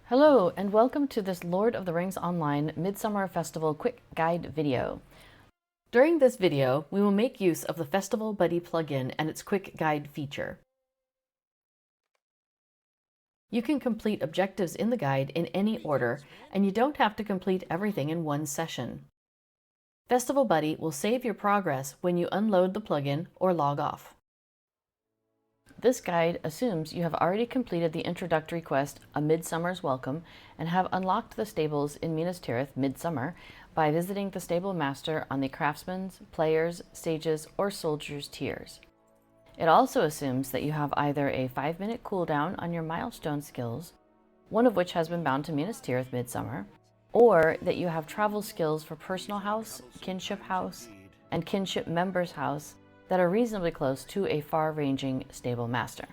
Hello, and welcome to this Lord of the Rings Online Midsummer Festival Quick Guide video. During this video, we will make use of the Festival Buddy plugin and its Quick Guide feature. You can complete objectives in the guide in any order, and you don't have to complete everything in one session. Festival Buddy will save your progress when you unload the plugin or log off. This guide assumes you have already completed the introductory quest, A Midsummer's Welcome, and have unlocked the stables in Minas Tirith, Midsummer, by visiting the stable master on the Craftsman's, Players, Sages, or Soldiers tiers. It also assumes that you have either a 5-minute cooldown on your milestone skills, one of which has been bound to Minas Tirith Midsummer, or that you have travel skills for Personal House, Kinship House, and Kinship Members House that are reasonably close to a far-ranging stable master.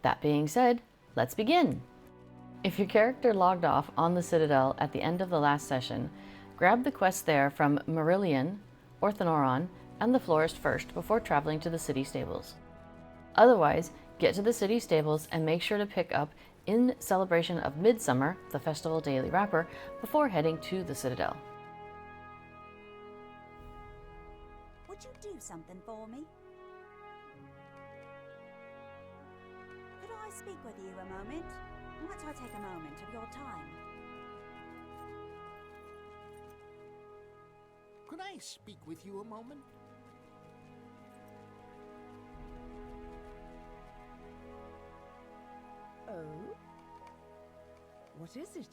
That being said, let's begin! If your character logged off on the Citadel at the end of the last session, grab the quest there from Marillion, Orthenoron, and the Florist first before traveling to the city stables. Otherwise, get to the city stables and make sure to pick up In Celebration of Midsummer, the festival daily wrapper, before heading to the Citadel. Would you do something for me? Could I speak with you a moment? Might I take a moment of your time? Could I speak with you a moment? Oh? What is it?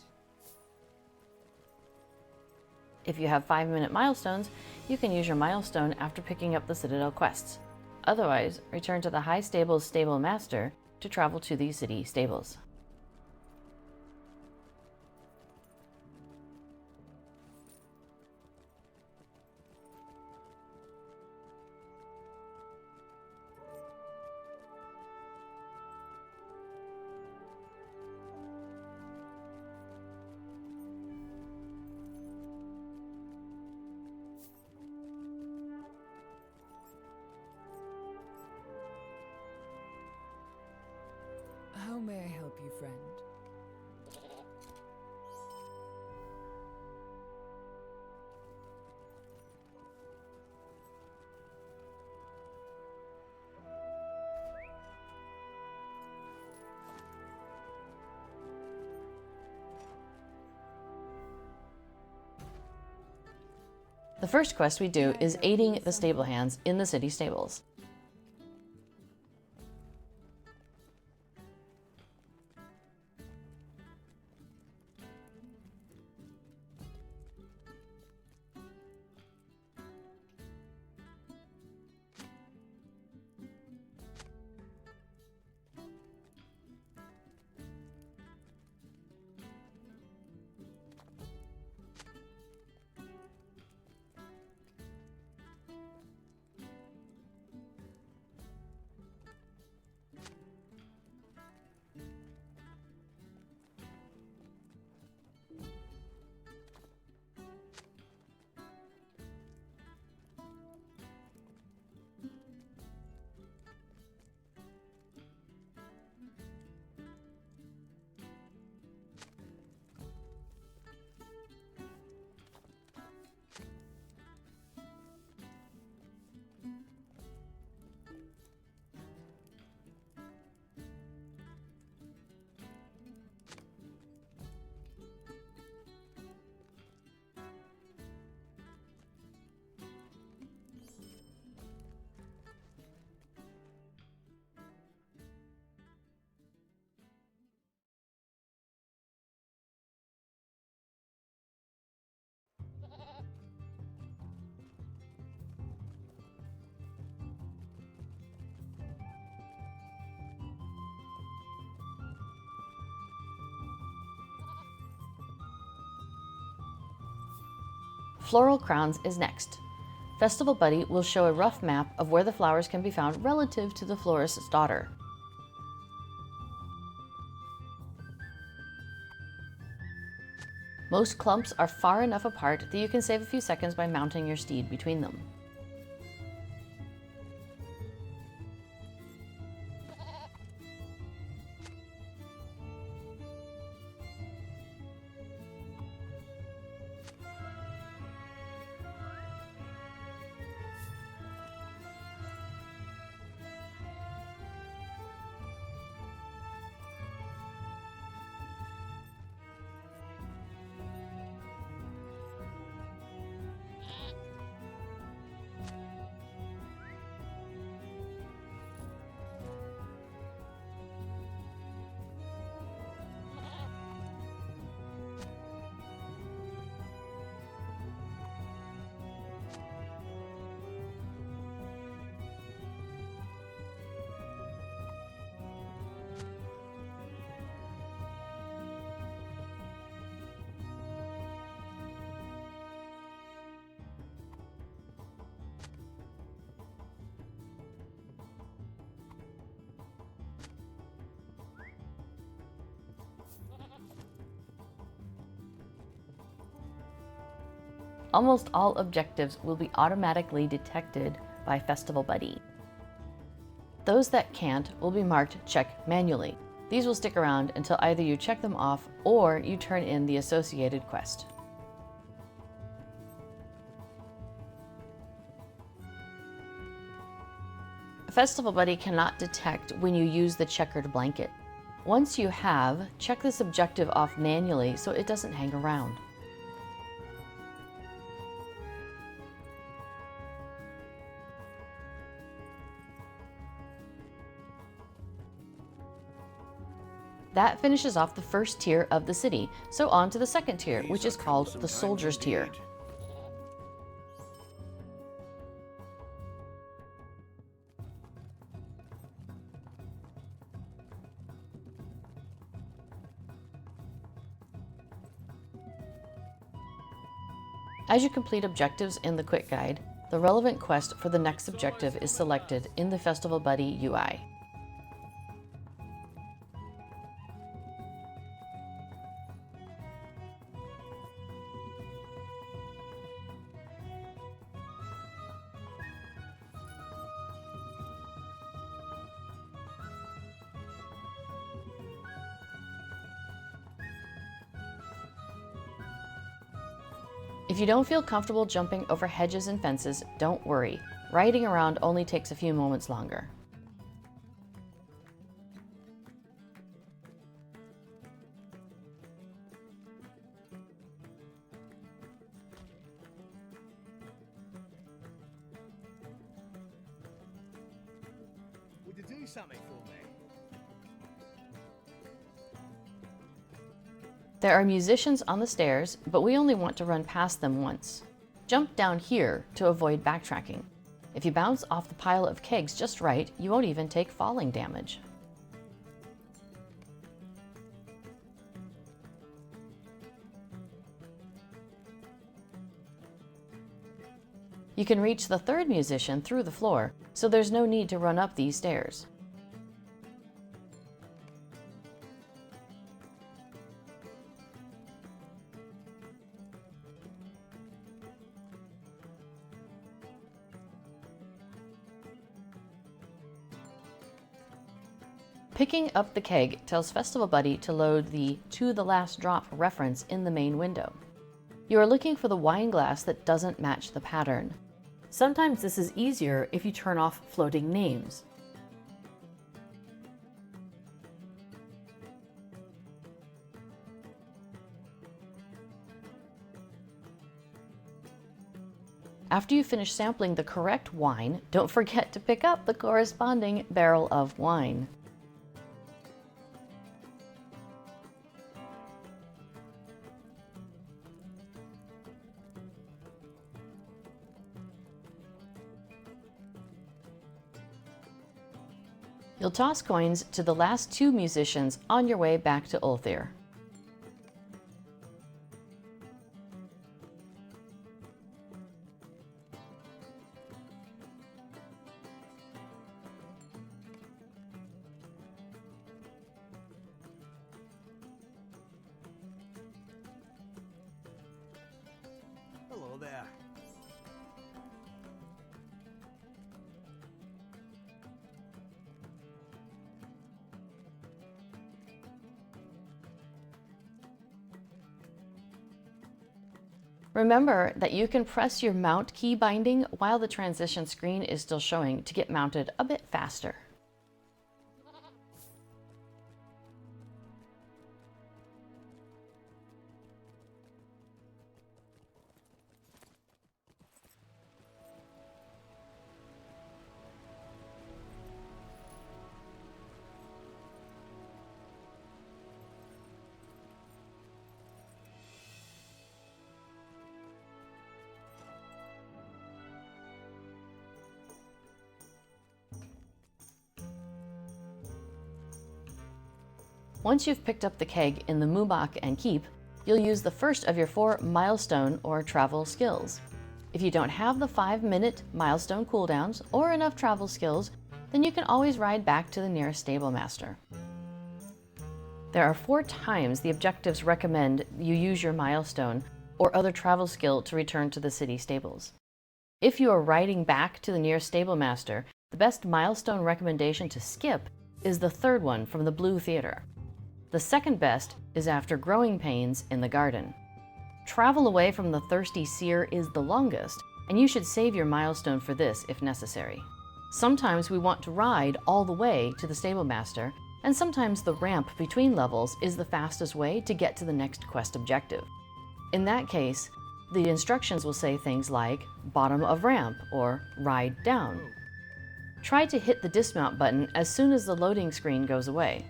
If you have 5-minute milestones, you can use your milestone after picking up the Citadel quests. Otherwise, return to the High Stables Stable Master to travel to the city stables. How may I help you, friend? The first quest we do is aiding the stable hands in the city stables. Floral Crowns is next. Festival Buddy will show a rough map of where the flowers can be found relative to the florist's daughter. Most clumps are far enough apart that you can save a few seconds by mounting your steed between them. Almost all objectives will be automatically detected by Festival Buddy. Those that can't will be marked Check Manually. These will stick around until either you check them off or you turn in the associated quest. Festival Buddy cannot detect when you use the checkered blanket. Once you have, check this objective off manually so it doesn't hang around. That finishes off the first tier of the city, so on to the second tier, which is called the Soldiers tier. As you complete objectives in the quick guide, the relevant quest for the next objective is selected in the Festival Buddy UI. If you don't feel comfortable jumping over hedges and fences, don't worry. Riding around only takes a few moments longer. Would you do something for me? There are musicians on the stairs, but we only want to run past them once. Jump down here to avoid backtracking. If you bounce off the pile of kegs just right, you won't even take falling damage. You can reach the third musician through the floor, so there's no need to run up these stairs. Picking up the keg tells Festival Buddy to load the "to the last drop" reference in the main window. You are looking for the wine glass that doesn't match the pattern. Sometimes this is easier if you turn off floating names. After you finish sampling the correct wine, don't forget to pick up the corresponding barrel of wine. You'll toss coins to the last two musicians on your way back to Ulthir. Hello there. Remember that you can press your mount key binding while the transition screen is still showing to get mounted a bit faster. Once you've picked up the keg in the Mubak and Keep, you'll use the first of your 4 milestone or travel skills. If you don't have the 5-minute milestone cooldowns or enough travel skills, then you can always ride back to the nearest stable master. There are 4 times the objectives recommend you use your milestone, or other travel skill to return to the city stables. If you are riding back to the nearest stable master, the best milestone recommendation to skip is the third one from the Blue Theater. The second best is after growing pains in the garden. Travel away from the thirsty seer is the longest, and you should save your milestone for this if necessary. Sometimes we want to ride all the way to the stable master, and sometimes the ramp between levels is the fastest way to get to the next quest objective. In that case, the instructions will say things like bottom of ramp or ride down. Try to hit the dismount button as soon as the loading screen goes away.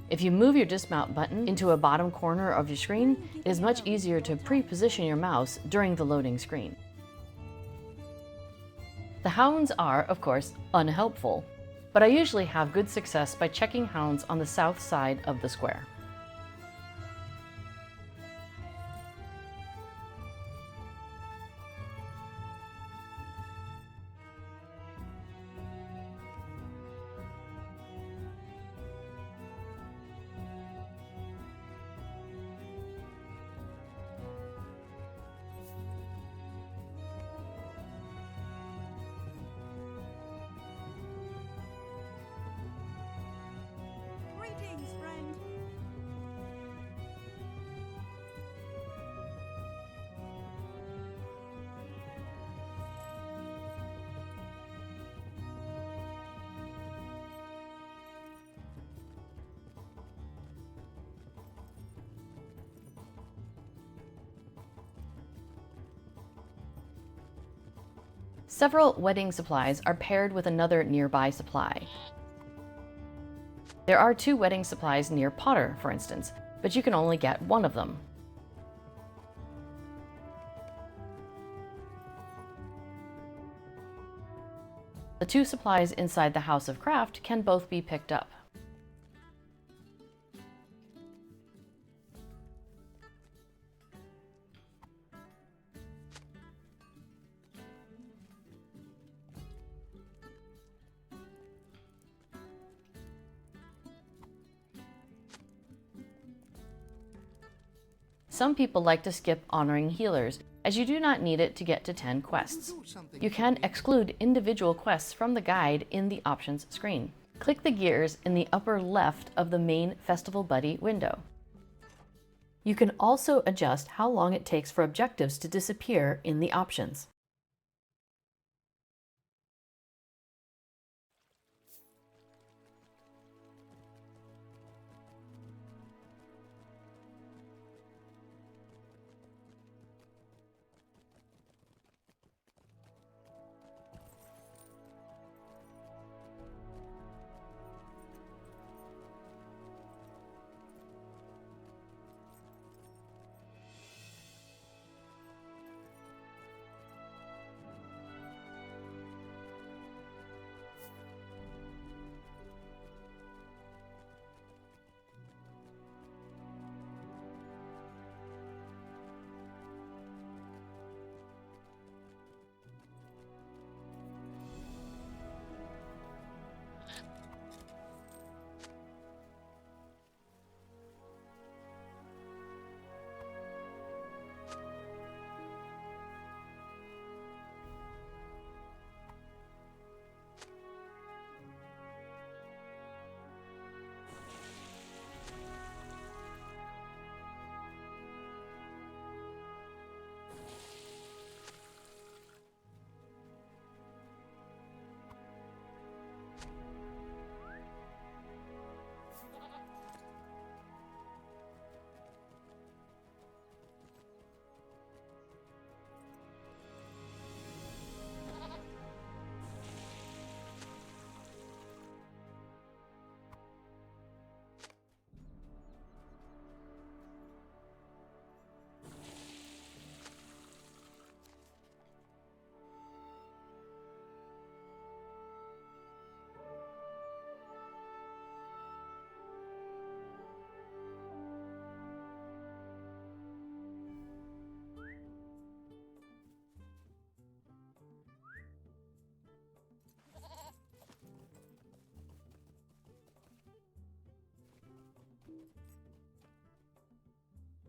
If you move your dismount button into a bottom corner of your screen, it is much easier to pre-position your mouse during the loading screen. The hounds are, of course, unhelpful, but I usually have good success by checking hounds on the south side of the square. Greetings, friend. Several wedding supplies are paired with another nearby supply. There are 2 wedding supplies near Potter, for instance, but you can only get one of them. The 2 supplies inside the House of Craft can both be picked up. Some people like to skip honoring healers, as you do not need it to get to 10 quests. You can exclude individual quests from the guide in the options screen. Click the gears in the upper left of the main Festival Buddy window. You can also adjust how long it takes for objectives to disappear in the options.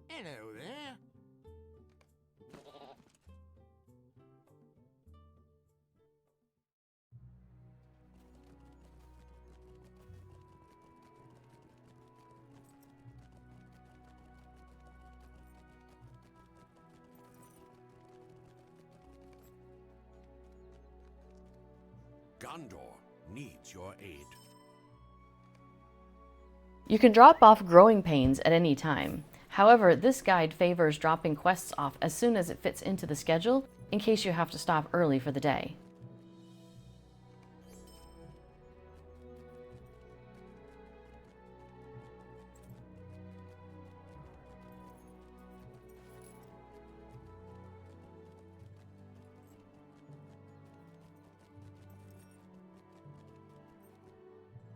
Hello there. Gondor needs your aid. You can drop off growing pains at any time. However, this guide favors dropping quests off as soon as it fits into the schedule in case you have to stop early for the day.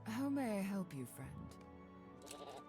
How may I help you, friend? Oh?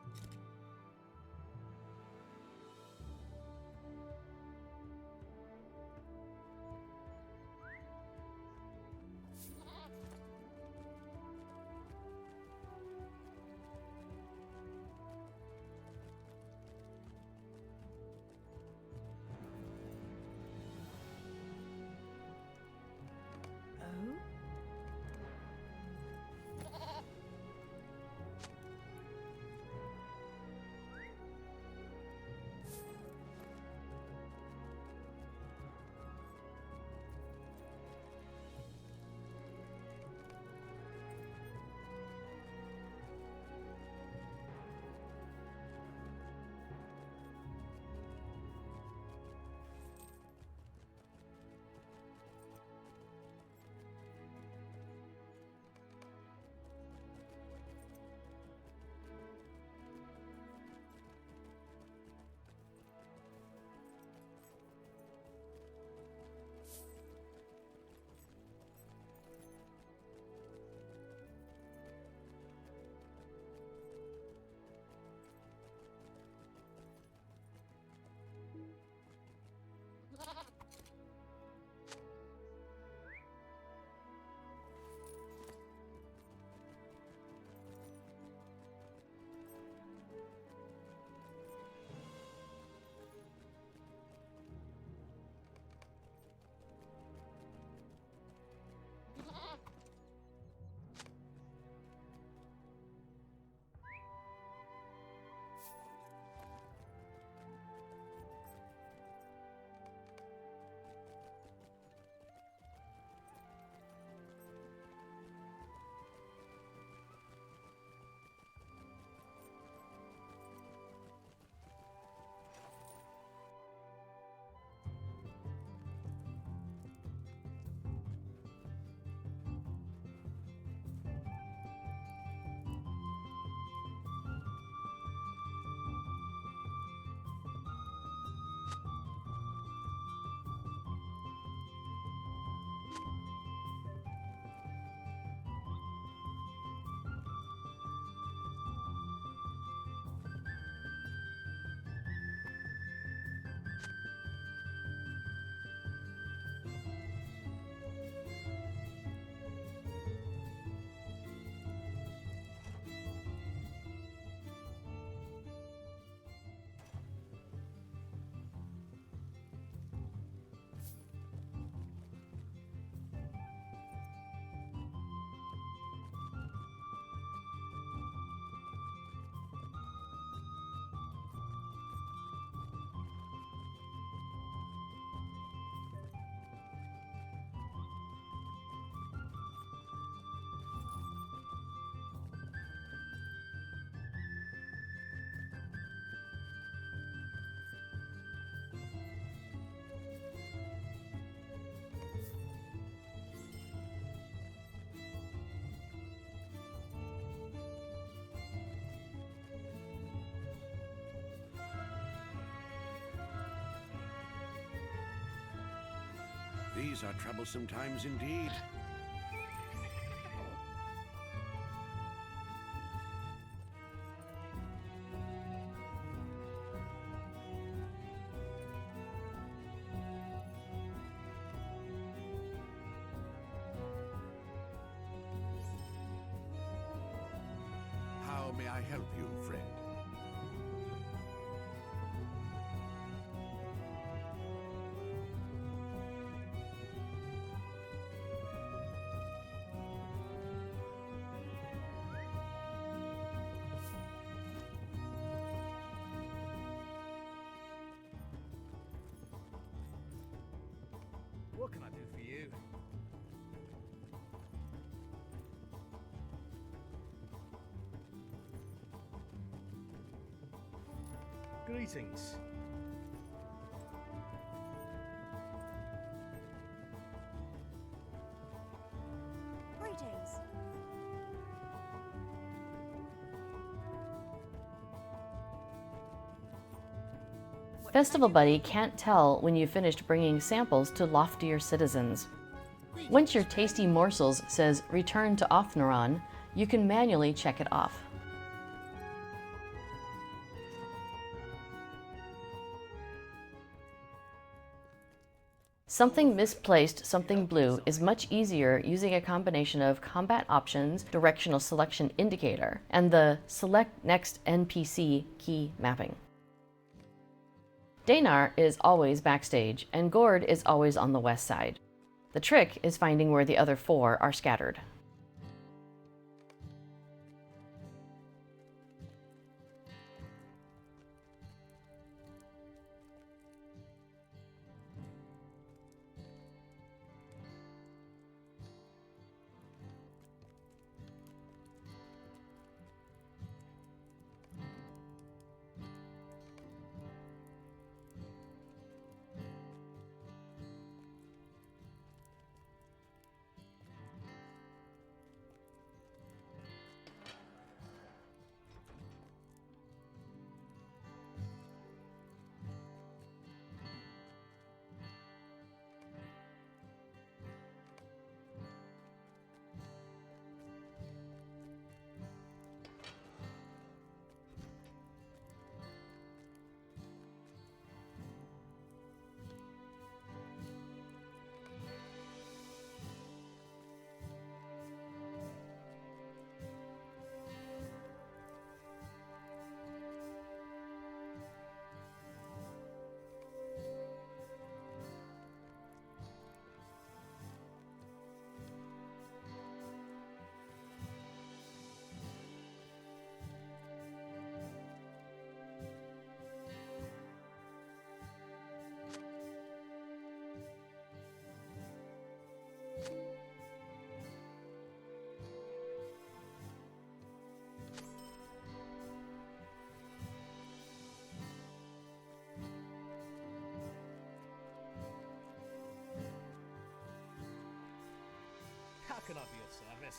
These are troublesome times indeed. How may I help you, friend? What can I do for you? Greetings. Greetings. Festival Buddy can't tell when you've finished bringing samples to loftier citizens. Once your tasty morsels says return to Othneron, you can manually check it off. Something misplaced, something blue is much easier using a combination of combat options, directional selection indicator, and the select next NPC key mapping. Danar is always backstage, and Gord is always on the west side. The trick is finding where the other four are scattered. How can I be of service?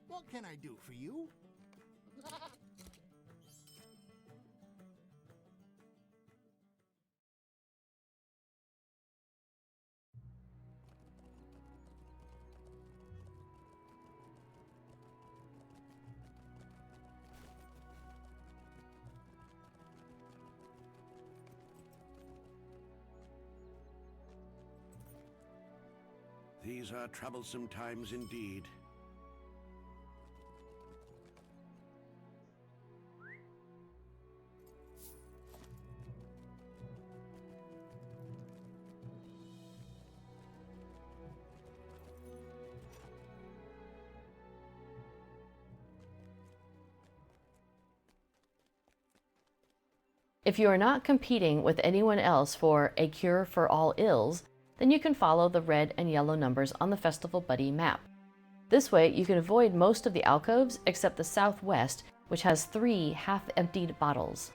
What can I do for you? These are troublesome times indeed. If you are not competing with anyone else for a cure for all ills, then you can follow the red and yellow numbers on the Festival Buddy map. This way, you can avoid most of the alcoves except the southwest, which has 3 half-emptied bottles.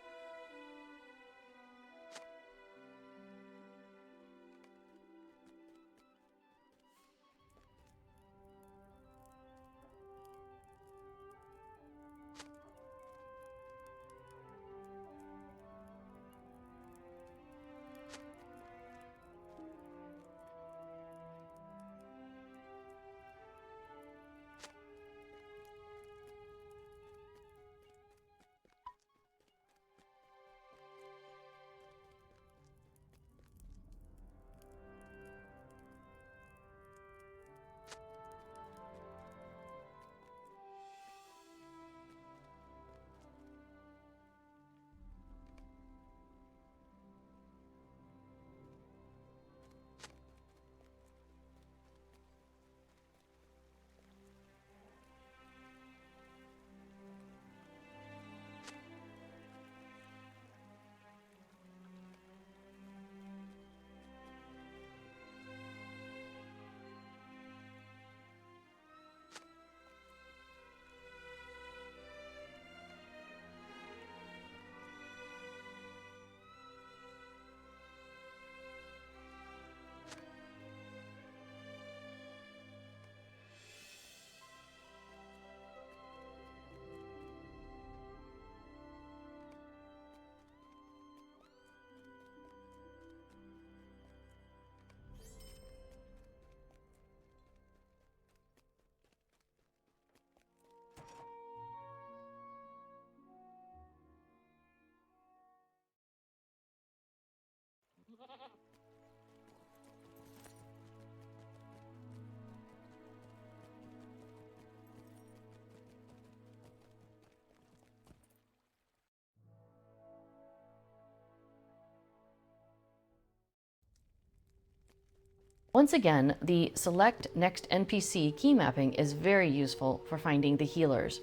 Once again, the Select Next NPC key mapping is very useful for finding the healers.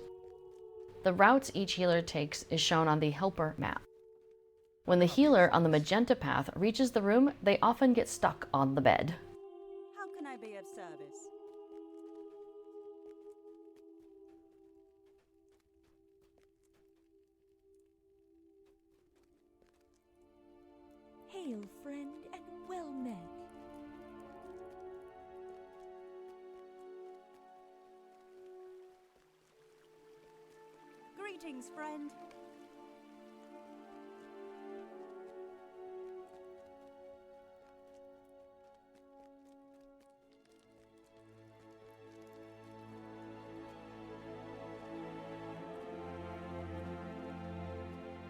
The routes each healer takes is shown on the helper map. When the healer on the magenta path reaches the room, they often get stuck on the bed. How can I be of service? Hail, friend, and well met. Greetings, friend.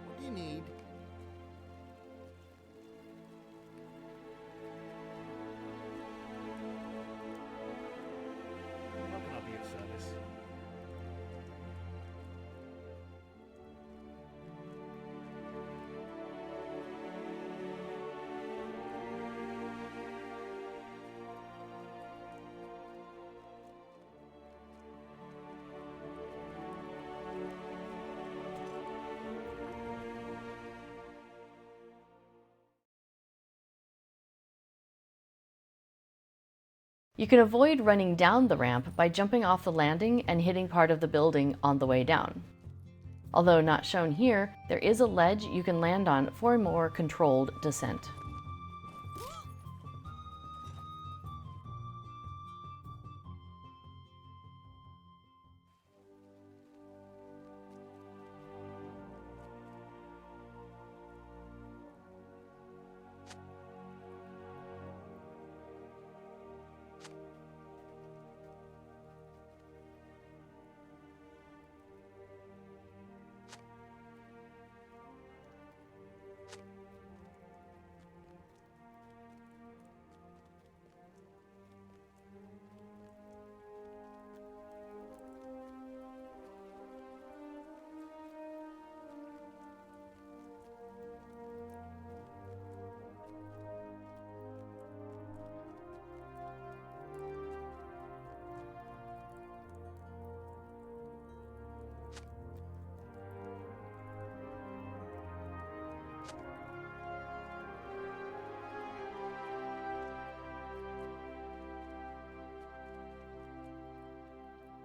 What do you need? How can I be of service? You can avoid running down the ramp by jumping off the landing and hitting part of the building on the way down. Although not shown here, there is a ledge you can land on for a more controlled descent.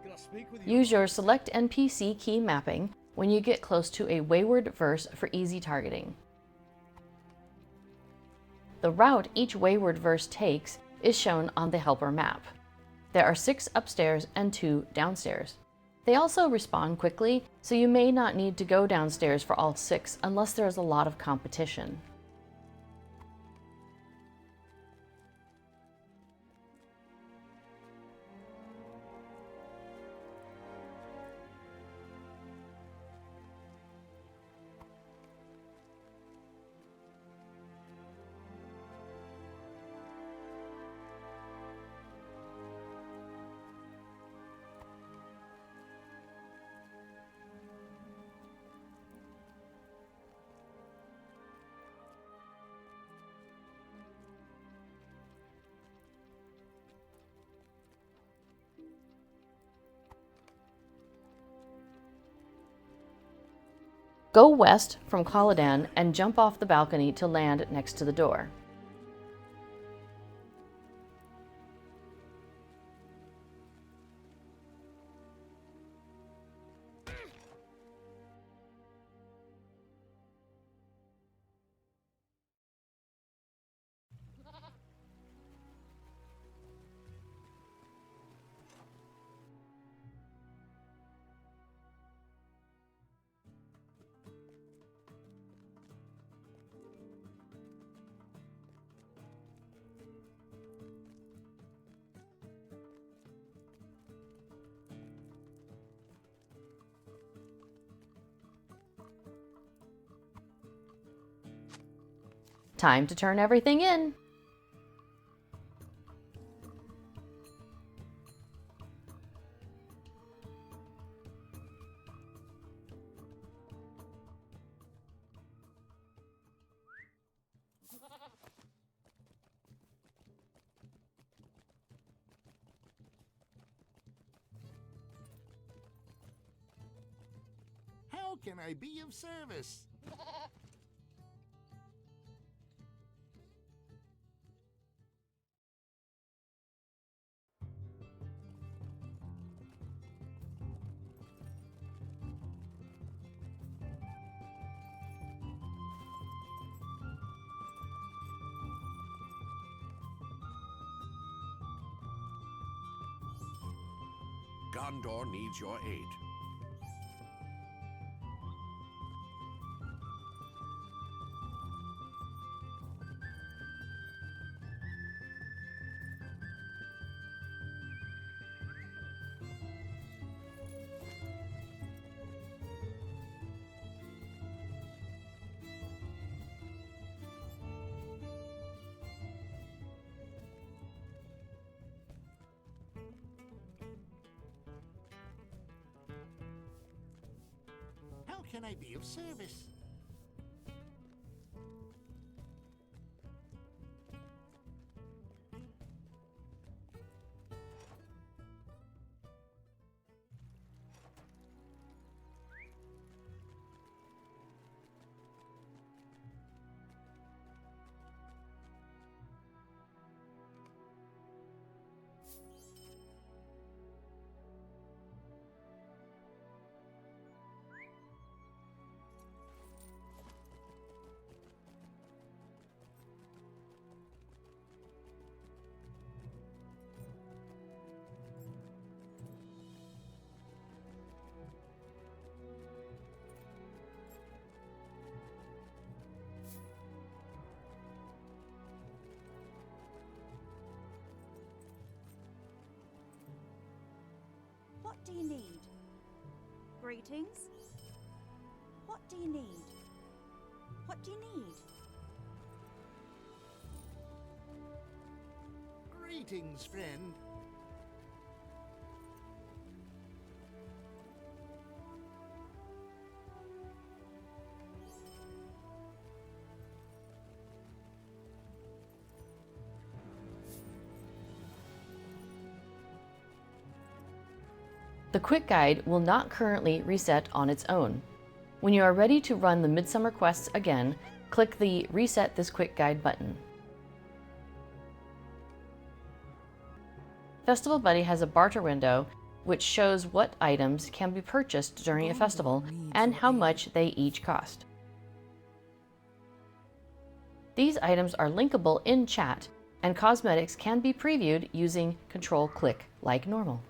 Can I speak with you? Use your Select NPC key mapping when you get close to a wayward verse for easy targeting. The route each wayward verse takes is shown on the helper map. There are 6 upstairs and 2 downstairs. They also respawn quickly, so you may not need to go downstairs for all 6 unless there's a lot of competition. Go west from Caladan and jump off the balcony to land next to the door. Time to turn everything in. How can I be of service? Gondor needs your aid. How can I be of service? What do you need? Greetings? What do you need? What do you need? Greetings, friend. The quick guide will not currently reset on its own. When you are ready to run the Midsummer quests again, click the Reset this quick guide button. Festival Buddy has a barter window which shows what items can be purchased during a festival and how much they each cost. These items are linkable in chat, and cosmetics can be previewed using Control-Click like normal.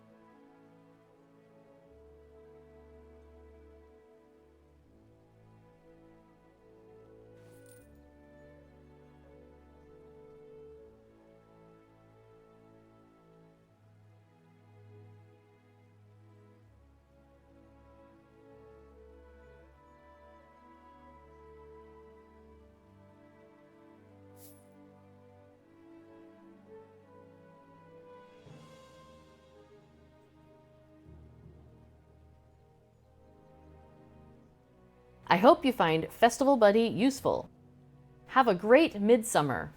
I hope you find Festival Buddy useful. Have a great midsummer!